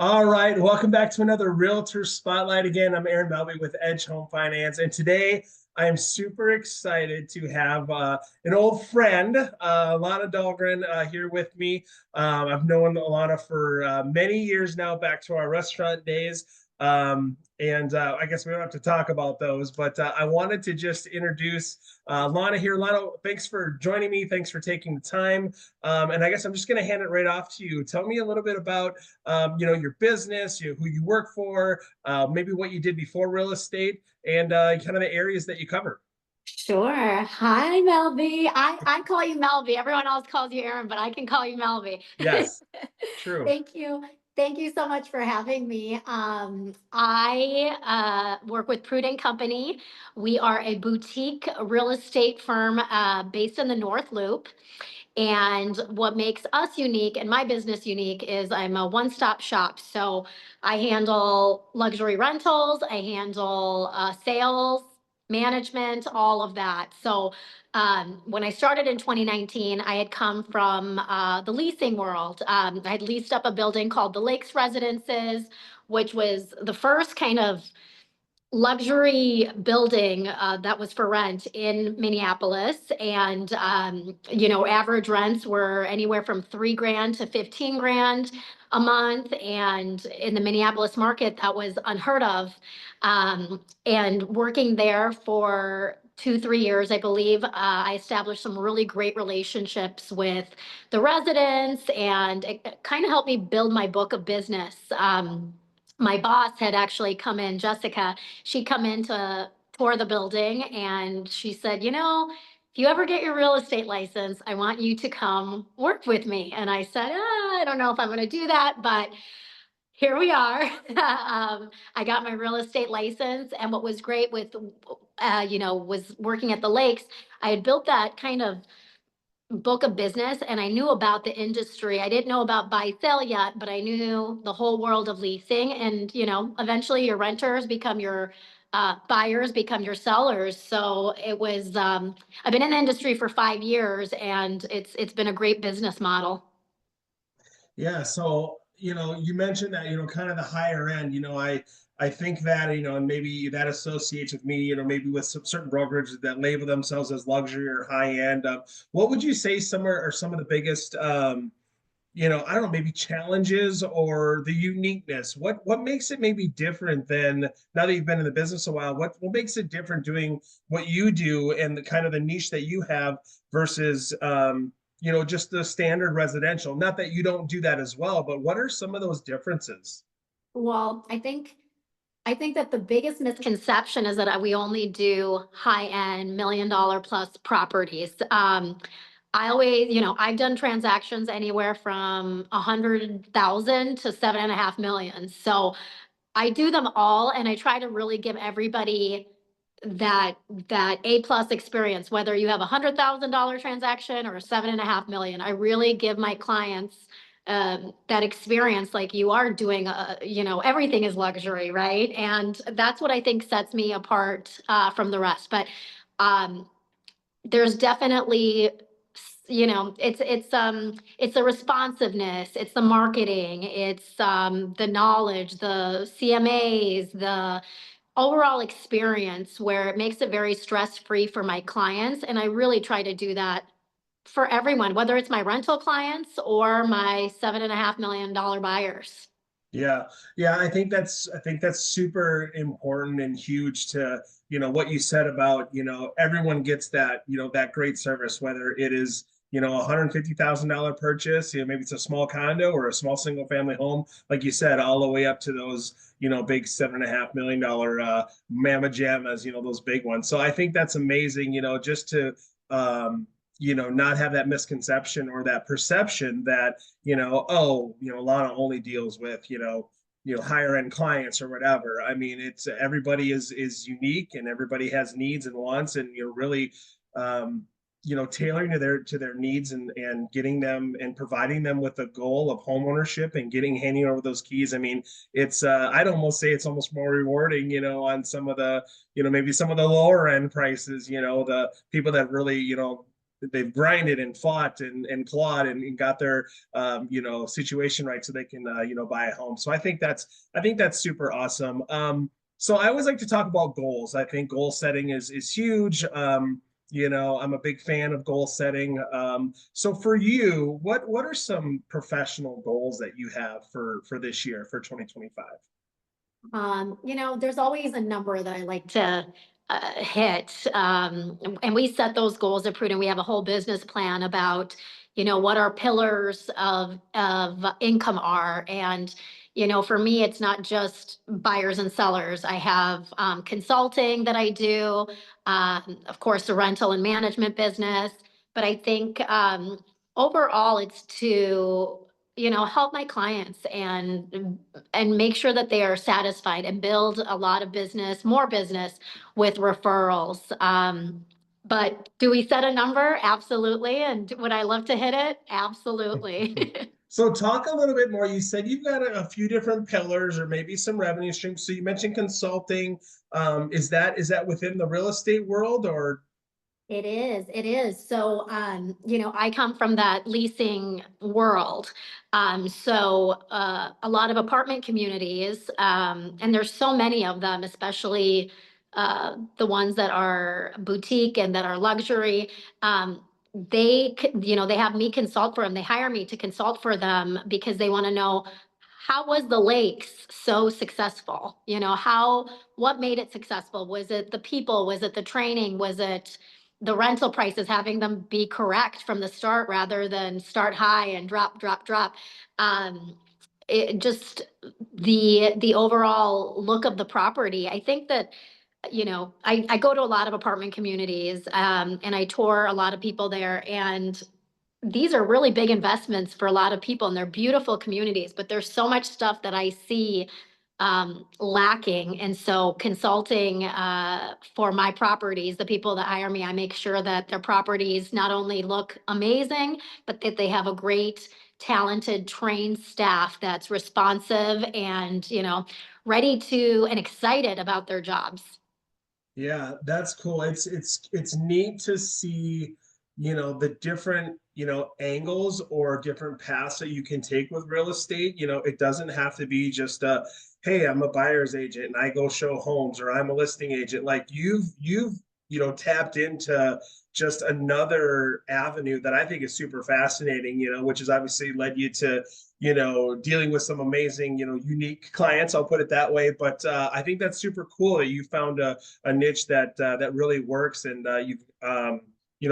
All right, welcome back to another Realtor Spotlight. Again, I'm Aaron Melby with Edge Home Finance, and today I am super excited to have an old friend, Lana Dahlgren, here with me. I've known Lana for many years now, back to our restaurant days. And I guess we don't have to talk about those, but I wanted to just introduce Lana here. Lana, thanks for joining me. Thanks for taking the time. And I guess I'm just going to hand it right off to you. Tell me a little bit about your business, who you work for, maybe what you did before real estate, and kind of the areas that you cover. Sure. Hi, Melby. I call you Melby. Everyone else calls you Aaron, but I can call you Melby. Yes, true. Thank you. Thank you so much for having me. I work with Prudden Company. We are a boutique real estate firm based in the North Loop. And what makes us unique and my business unique is I'm a one-stop shop. So I handle luxury rentals, I handle sales, management, all of that. So when I started in 2019, I had come from the leasing world. I had leased up a building called the Lakes Residences, which was the first kind of luxury building that was for rent in Minneapolis. And, average rents were anywhere from 3 grand to 15 grand a month. And in the Minneapolis market, that was unheard of. And working there for 2, 3 years, I believe, I established some really great relationships with the residents, and it kind of helped me build my book of business. My boss had actually come in, Jessica, she'd come in to tour the building, and she said, if you ever get your real estate license, I want you to come work with me. And I said, I don't know if I'm going to do that, but here we are. I got my real estate license. And what was great with, was working at the lakes, I had built that kind of book of business, and I knew about the industry. I didn't know about buy sell yet, but I knew the whole world of leasing. And eventually your renters become your buyers, become your sellers. So it was I've been in the industry for 5 years, and it's been a great business model. Yeah, so you mentioned that, kind of the higher end, I think that, and maybe that associates with me, maybe with some certain brokerages that label themselves as luxury or high end. What would you say are some of the biggest I don't know, maybe challenges or the uniqueness? What makes it maybe different than, now that you've been in the business a while, what makes it different doing what you do and the kind of the niche that you have versus just the standard residential? Not that you don't do that as well, but what are some of those differences? Well, I think that the biggest misconception is that we only do high-end $1 million plus properties. I always, I've done transactions anywhere from 100,000 to 7.5 million. So I do them all, and I try to really give everybody that A plus experience, whether you have $100,000 transaction or 7.5 million. I really give my clients that experience, like you are doing. Everything is luxury, right? And that's what I think sets me apart from the rest. But there's definitely, it's the responsiveness, it's the marketing, it's the knowledge, the CMAs, the overall experience, where it makes it very stress-free for my clients. And I really try to do that for everyone, whether it's my rental clients or my $7.5 million buyers. Yeah. Yeah, I think that's super important and huge to, what you said about, everyone gets that, that great service, whether it is, $150,000 purchase, maybe it's a small condo or a small single family home, like you said, all the way up to those, big $7.5 million mamma jammas, those big ones. So I think that's amazing, just to not have that misconception or that perception that, oh, Lana only deals with, higher end clients or whatever. I mean, it's everybody is unique and everybody has needs and wants, and you're really tailoring to their needs and getting them and providing them with a goal of home ownership and handing over those keys. I mean, it's I'd almost say it's almost more rewarding, on some of the, maybe some of the lower end prices, the people that really, they've grinded and fought and clawed and got their situation right so they can buy a home. So I think that's super awesome. So I always like to talk about goals. I think goal setting is huge. I'm a big fan of goal setting. So for you, what are some professional goals that you have for this year for 2025? There's always a number that I like to hit. And we set those goals at Prudden. We have a whole business plan about, what our pillars of income are. And, for me, it's not just buyers and sellers. I have consulting that I do, of course, the rental and management business. But I think overall, it's to help my clients and make sure that they are satisfied and build a lot of business, more business with referrals. But do we set a number? Absolutely. And would I love to hit it? Absolutely. So talk a little bit more. You said you've got a few different pillars or maybe some revenue streams. So you mentioned consulting. Is that within the real estate world or? It is, it is. So, I come from that leasing world. A lot of apartment communities, and there's so many of them, especially the ones that are boutique and that are luxury. They have me consult for them. They hire me to consult for them because they want to know, how was the lakes so successful? What made it successful? Was it the people? Was it the training? Was it the rental prices, having them be correct from the start rather than start high and drop, drop, drop? It just the overall look of the property. I think that, I go to a lot of apartment communities, and I tour a lot of people there, and these are really big investments for a lot of people, and they're beautiful communities, but there's so much stuff that I see lacking. And so consulting for my properties, the people that hire me, I make sure that their properties not only look amazing, but that they have a great, talented, trained staff that's responsive and, ready to and excited about their jobs. Yeah, that's cool. It's neat to see, the different, angles or different paths that you can take with real estate. It doesn't have to be just hey, I'm a buyer's agent and I go show homes, or I'm a listing agent. Like tapped into just another avenue that I think is super fascinating, which has obviously led you to dealing with some amazing, unique clients. I'll put it that way. But I think that's super cool that you found a niche that really works, and you've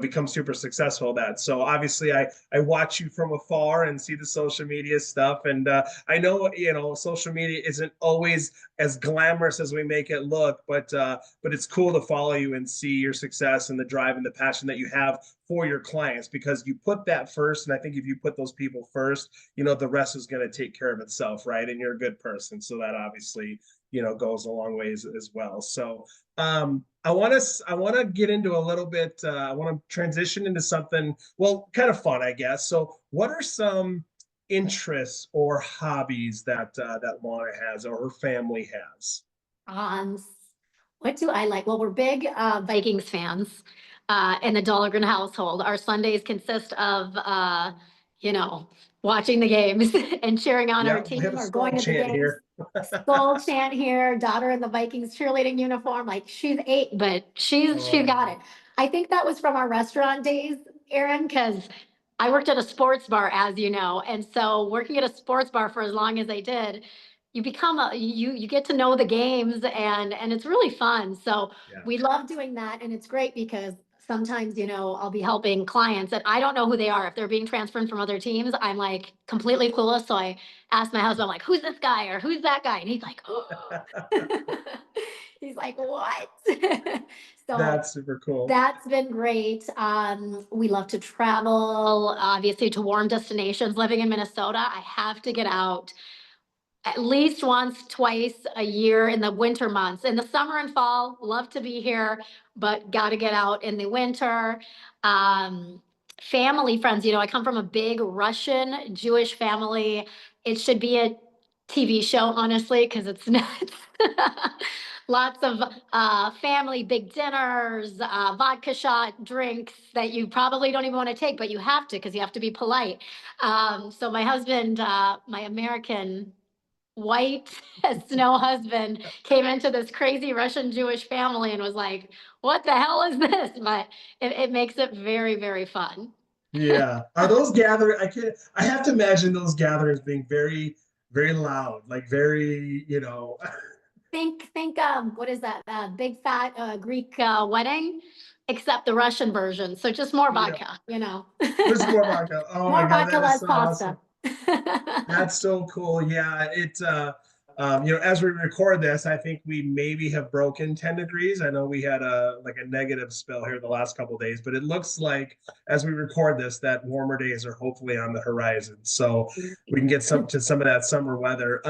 become super successful at that. So obviously, I watch you from afar and see the social media stuff, and I know social media isn't always as glamorous as we make it look, but it's cool to follow you and see your success and the drive and the passion that you have for your clients, because you put that first. And I think if you put those people first, the rest is going to take care of itself, right? And you're a good person, so that obviously goes a long ways as well. So I want to get into a little bit. I want to transition into something, well, kind of fun, I guess. So what are some interests or hobbies that Lana has or her family has? Um, what do I like? Well, we're big Vikings fans in the Dahlgren household. Our Sundays consist of, you know, watching the games and cheering on our Yeah, we have team a or going SKOL to the chant games. here. SKOL chant here, daughter in the Vikings cheerleading uniform. Like, she's 8, but she's got it. Oh, I think that was from our restaurant days, Aaron, because I worked at a sports bar, as you know, and so working at a sports bar for as long as I did, you become you get to know the games, and it's really fun. So yeah. we love doing that, and it's great because sometimes, I'll be helping clients that I don't know who they are. If they're being transferred from other teams, I'm like completely clueless. So I ask my husband, I'm like, who's this guy or who's that guy? And he's like, oh. He's like, what? So That's super cool. that's been great. We love to travel, obviously, to warm destinations. Living in Minnesota, I have to get out at least once, twice a year in the winter months. In the summer and fall, love to be here, but got to get out in the winter. Um, Family, friends, I come from a big Russian Jewish family. It should be a TV show, honestly, because it's nuts. Lots of family big dinners, vodka shot drinks that you probably don't even want to take, but you have to because you have to be polite. So my husband, my American white snow husband, came into this crazy Russian Jewish family and was like, "What the hell is this?" But it makes it very, very fun. Yeah. Are those gatherings? I have to imagine those gatherings being very, very loud, like very, Think what is that? Big fat Greek wedding, except the Russian version. So just more yeah, vodka, you know. there's more vodka. Oh my More God, vodka, that is less so pasta. awesome. That's so cool. Yeah, as we record this, I think we maybe have broken 10 degrees. I know we had a negative spill here the last couple of days, but it looks like as we record this, that warmer days are hopefully on the horizon. So we can get some of that summer weather.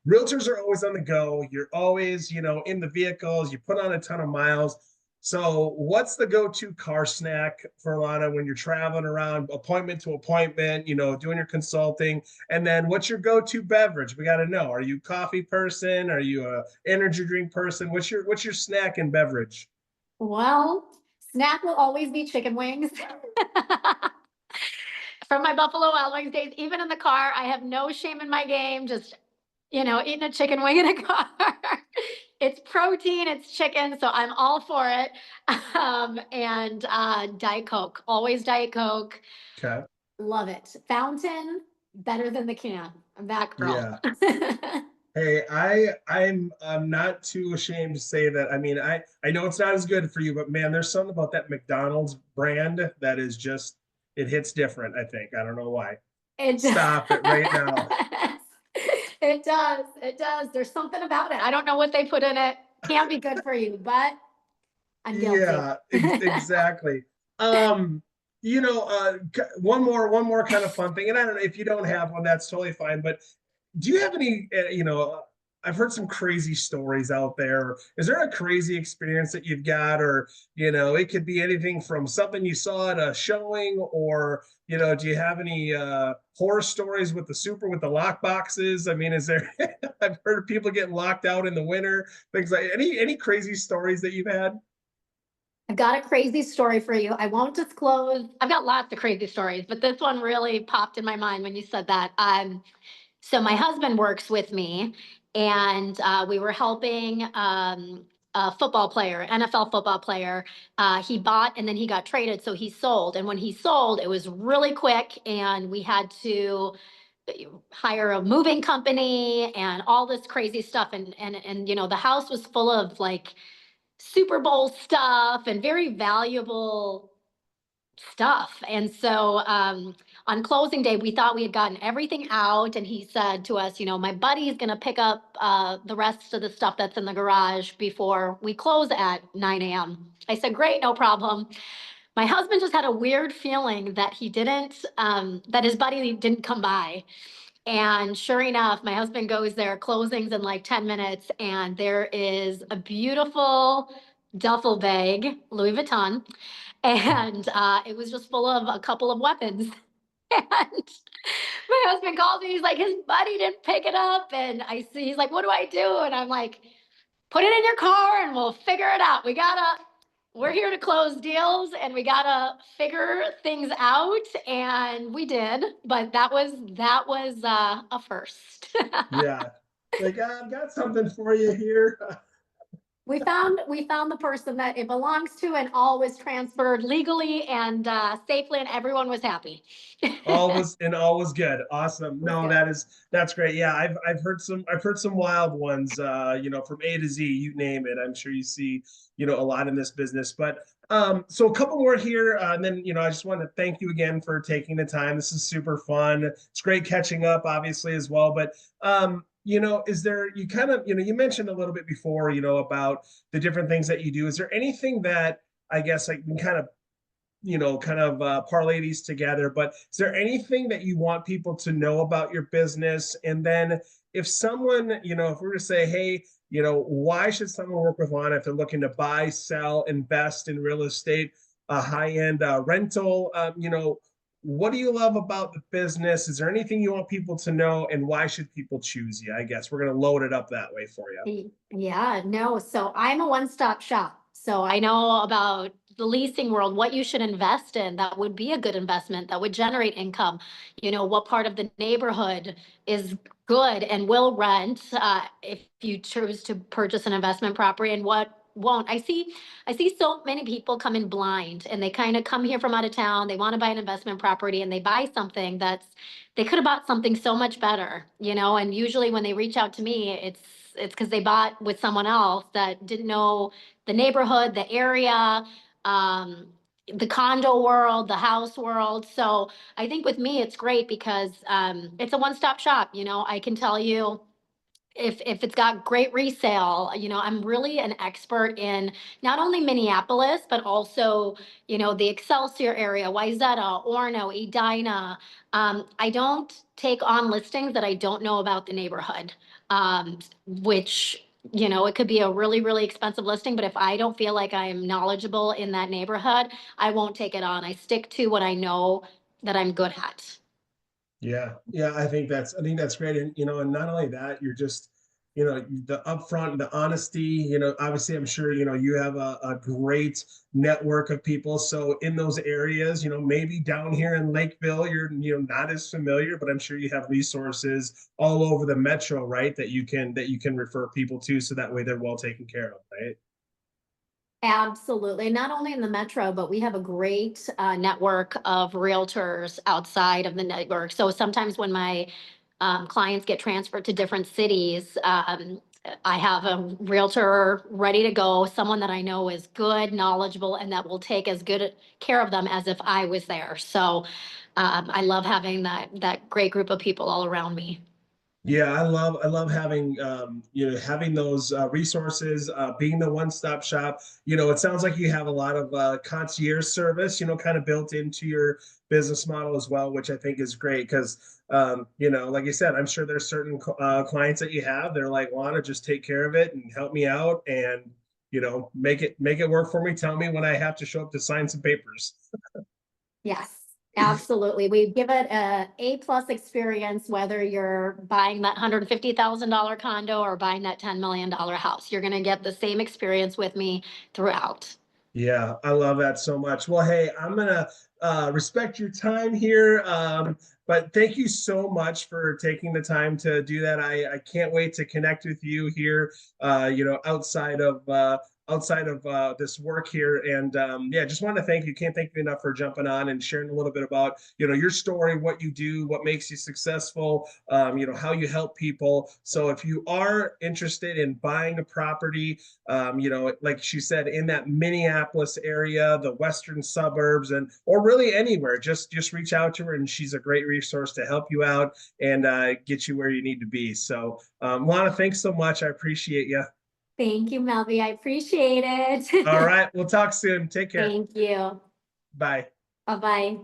Realtors are always on the go. You're always, in the vehicles, you put on a ton of miles. So, what's the go-to car snack for Lana when you're traveling around, appointment to appointment, doing your consulting? And then, what's your go-to beverage? We got to know. Are you a coffee person? Are you a energy drink person? What's your snack and beverage? Well, snack will always be chicken wings. From my Buffalo Wild Wings days, even in the car, I have no shame in my game. Just, eating a chicken wing in a car. It's protein, it's chicken, so I'm all for it. And Diet Coke, always Diet Coke. Okay. Love it. Fountain, better than the can. I'm that girl. Yeah. Hey, I'm not too ashamed to say that. I mean, I know it's not as good for you, but man, there's something about that McDonald's brand that is just it hits different, I think. I don't know why. It does. Stop it right now. It does. It does. There's something about it. I don't know what they put in it. Can't be good for you, but I'm guilty. Yeah, exactly. Um, one more kind of fun thing, and I don't know if you don't have one, that's totally fine. But do you have any, I've heard some crazy stories out there. Is there a crazy experience that you've got, or, it could be anything from something you saw at a showing, or, do you have any horror stories with with the lock boxes? I mean, is there, I've heard of people getting locked out in the winter, things like any crazy stories that you've had? I've got a crazy story for you. I won't disclose. I've got lots of crazy stories, but this one really popped in my mind when you said that. So my husband works with me, and we were helping a football player, NFL football player. He bought and then he got traded, so he sold. And when he sold, it was really quick, and we had to hire a moving company and all this crazy stuff. And the house was full of like Super Bowl stuff and very valuable stuff. And so on closing day, we thought we had gotten everything out. And he said to us, my buddy is going to pick up the rest of the stuff that's in the garage before we close at 9 a.m. I said, great, no problem. My husband just had a weird feeling that that his buddy didn't come by. And sure enough, my husband goes there, closings in like 10 minutes, and there is a beautiful duffel bag, Louis Vuitton, and it was just full of a couple of weapons. And my husband calls me, he's like, his buddy didn't pick it up. And I see, he's like, what do I do? And I'm like, put it in your car and we'll figure it out. We're here to close deals and we gotta figure things out. And we did, but that was a first. Yeah. Like, I've got something for you here. We found the person that it belongs to, and all was transferred legally and safely, and everyone was happy. All was good. Awesome. It was No, good. that's great. Yeah, I've heard some wild ones, from A to Z, you name it. I'm sure you see, a lot in this business. But so a couple more here, and then I just want to thank you again for taking the time. This is super fun. It's great catching up, obviously, as well. But is there you kind of, you mentioned a little bit before, about the different things that you do. Is there anything that I guess like we kind of parlay these together. But is there anything that you want people to know about your business? And then if someone, if we were to say, hey, why should someone work with Lana if they're looking to buy, sell, invest in real estate, a high-end rental, what do you love about the business? Is there anything you want people to know, and why should people choose you? I guess we're gonna load it up that way for you. Yeah, no. So I'm a one-stop shop. So I know about the leasing world, what you should invest in that would be a good investment that would generate income. What part of the neighborhood is good and will rent if you choose to purchase an investment property, and what won't. I see so many people come in blind, and they kind of come here from out of town. They want to buy an investment property, and they buy something that's they could have bought something so much better, and usually when they reach out to me, it's because they bought with someone else that didn't know the neighborhood, the area, um, the condo world, the house world. So I think with me, it's great because it's a one-stop shop. I can tell you if it's got great resale. I'm really an expert in not only Minneapolis, but also, the Excelsior area, Wayzata, Orono, Edina. I don't take on listings that I don't know about the neighborhood, which, it could be a really, really expensive listing, but if I don't feel like I am knowledgeable in that neighborhood, I won't take it on. I stick to what I know that I'm good at. Yeah, yeah, I think that's great. And and not only that, you're just, the upfront, the honesty, obviously I'm sure, you have a great network of people. So in those areas, maybe down here in Lakeville, you're, not as familiar, but I'm sure you have resources all over the metro, right? That you can refer people to, so that way they're well taken care of, right? Absolutely. Not only in the metro, but we have a great network of realtors outside of the network. So sometimes when my clients get transferred to different cities, I have a realtor ready to go, someone that I know is good, knowledgeable, and that will take as good care of them as if I was there. So I love having that great group of people all around me. Yeah, I love having having those resources, being the one-stop shop. It sounds like you have a lot of concierge service, kind of built into your business model as well, which I think is great because like you said, I'm sure there's certain clients that you have. They're like, "Want to just take care of it and help me out and make it work for me. Tell me when I have to show up to sign some papers." Yes, absolutely. We give it a A+ experience, whether you're buying that $150,000 condo or buying that $10 million house. You're gonna get the same experience with me throughout. Yeah, I love that so much. Well, hey, I'm gonna respect your time here, but thank you so much for taking the time to do that. I can't wait to connect with you here, outside of this work here. And yeah, just want to thank you. Can't thank you enough for jumping on and sharing a little bit about your story, what you do, what makes you successful, how you help people. So if you are interested in buying a property, like she said, in that Minneapolis area, the western suburbs, and or really anywhere, just reach out to her, and she's a great resource to help you out and get you where you need to be. So, Lana, thanks so much. I appreciate you. Thank you, Melvie. I appreciate All it. right, we'll talk soon. Take care. Thank you. Bye. Bye-bye.